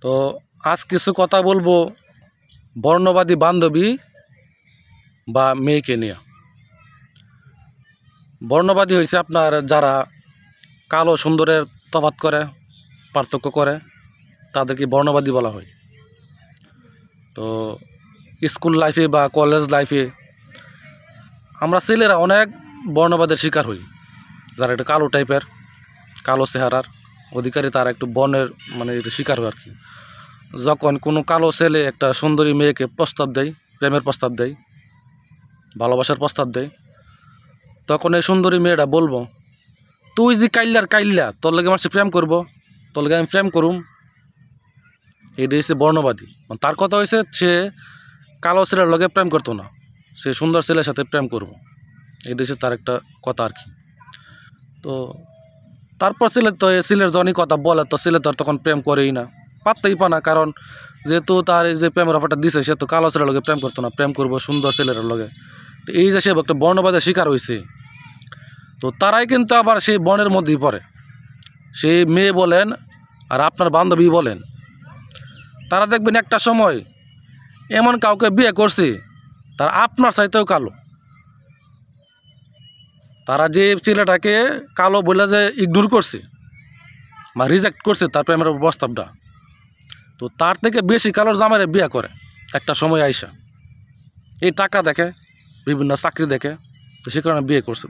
তো আজ কিছু কথা বলবো বর্ণবাদী বান্ধবী বা মেয়েকে নিয়ে। বর্ণবাদী হয়েছে আপনার যারা কালো সুন্দরের তফাৎ করে, পার্থক্য করে, তাদেরকে বর্ণবাদী বলা হয়। তো স্কুল লাইফে বা কলেজ লাইফে আমরা ছেলেরা অনেক বর্ণবাদের শিকার হই। যারা একটু কালো টাইপের, কালো চেহারার অধিকারী, তারা একটু বর্ণের এটা শিকার হয় আর কি। যখন কোনো কালো ছেলে একটা সুন্দরী মেয়েকে প্রস্তাব দেয়, প্রেমের প্রস্তাব দেয়, ভালোবাসার প্রস্তাব দেয়, তখন এই সুন্দরী মেয়েটা বলবো, তুই যে কাইল্লা তোর লগে মানুষ প্রেম করবো, তোর লগে আমি প্রেম করুম। এটা হচ্ছে বর্ণবাদী। তার কথা হয়েছে সে কালো ছেলের লগে প্রেম করতো না, সে সুন্দর ছেলের সাথে প্রেম করবো। এটা হচ্ছে তার একটা কথা আর কি। তো তারপর ছেলের জনই কথা বলে, তো ছেলে তো আর তখন প্রেম করেই না, পারতেই পা না। কারণ যেহেতু তার এই যে প্রেমের অফারটা দিছে, সে তো কালো ছেলের লগে প্রেম করতো না, প্রেম করবো সুন্দর ছেলের লগে। তো এই যে সে একটা বর্ণবাদের শিকার হয়েছে, তো তারাই কিন্তু আবার সেই বর্ণের মধ্যেই পড়ে। সেই মেয়ে বলেন আর আপনার বান্ধবী বলেন, তারা দেখবেন একটা সময় এমন কাউকে বিয়ে করছে তার আপনার চাইতেও কালো। তারা যে ছেলেটাকে কালো বলে যে ইগনোর করছে বা রিজেক্ট করছে তার প্রেমের প্রস্তাবটা, তো তার থেকে বেশি কালোর জামাইরে বিয়ে করে একটা সময় আইসা। এই টাকা দেখে, বিভিন্ন চাকরি দেখে, তো সে কারণে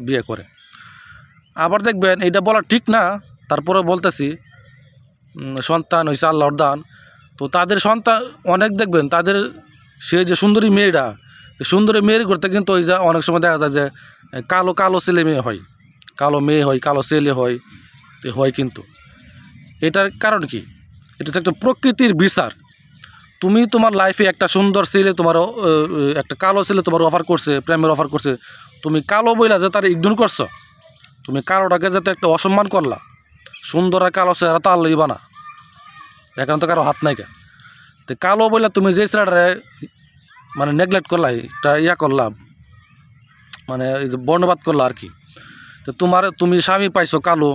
বিয়ে করে। আবার দেখবেন এটা বলা ঠিক না, তারপরে বলতেছি সন্তান হয়েছে আল্লাহর দান। তো তাদের সন্তান অনেক দেখবেন, তাদের সে যে সুন্দরী মেয়েরা, সুন্দরী মেয়ের করতে কিন্তু ওই যে অনেক সময় দেখা যায় যে কালো ছেলে মেয়ে হয়, কালো মেয়ে হয়, কালো ছেলে হয় কিন্তু এটার কারণ কি? এটা হচ্ছে একটা প্রকৃতির বিচার। তুমি তোমার লাইফে একটা সুন্দর ছেলে, তোমার একটা কালো ছেলে তোমার অফার করছে, প্রেমের অফার করছে, তুমি কালো বইলা যে তার ইগনোর করছো, তুমি কালোটাকে যাতে একটা অসম্মান করলা। সুন্দর আর কালো চেহারা তো আল্লাহই বানা, এখন তো কারো হাত নাই কে। তো কালো বইলা তুমি যে ছেলেটারে নেগলেক্ট করলা, এটা করলা, এই যে বর্ণবাদ করলা আর কি। তো তুমি স্বামী পাইছো কালো,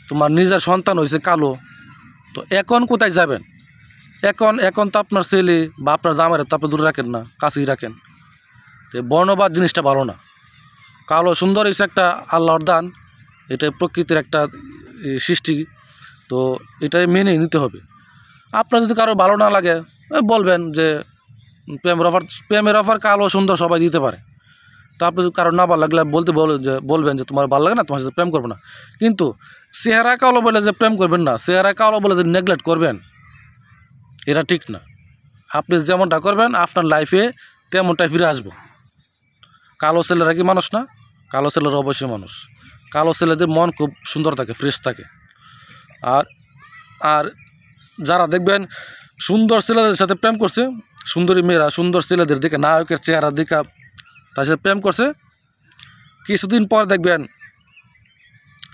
তোমার নিজের সন্তান হয়েছে কালো, তো এখন কোথায় যাবেন? এখন তো আপনার ছেলে বা আপনার জামাইরা তো আপনি দূরে রাখেন না, কাছেই রাখেন। তো বর্ণবাদ জিনিসটা ভালো না। কালো সুন্দর হয়েছে একটা আল্লাহর দান, এটা প্রকৃতির একটা সৃষ্টি, তো এটাই মেনে নিতে হবে। আপনার যদি কারো ভালো না লাগে বলবেন যে প্রেমের অফার কালো সুন্দর সবাই দিতে পারে। তো আপনি যদি কারো না ভালো লাগলে বলবেন যে তোমার ভালো লাগে না, তোমার সাথে প্রেম করবো না। কিন্তু চেহারা কালো বলে যে প্রেম করবেন না, চেহারা কালো বলে যে নেগলেক্ট করবেন, এটা ঠিক না। আপনি যেমনটা করবেন আপনার লাইফে তেমনটাই ফিরে আসবো। কালো ছেলেরা কি মানুষ না? কালো ছেলেরা অবশ্যই মানুষ। কালো ছেলেদের মন খুব সুন্দর থাকে, ফ্রেশ থাকে। আর আর যারা দেখবেন সুন্দর ছেলেদের সাথে প্রেম করছে, সুন্দরী মেয়েরা সুন্দর ছেলেদের দিকে, নায়কের চেহারা দিকে তার সাথে প্রেম করছে, কিছুদিন পর দেখবেন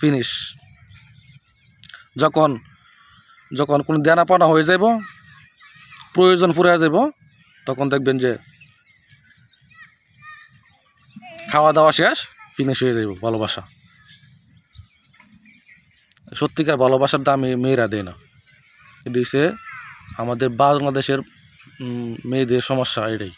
ফিনিশ। যখন কোনো দেনাপানা হয়ে যাব, প্রয়োজন ফুরিয়ে যাব, তখন দেখবেন যে খাওয়া দাওয়া শেষ, ফিনিশ হয়ে যাব ভালোবাসা। সত্যিকার ভালোবাসার দাম মেয়েরা দেয় না। এটি হচ্ছে আমাদের বাংলাদেশের মেয়েদের সমস্যা, এটাই।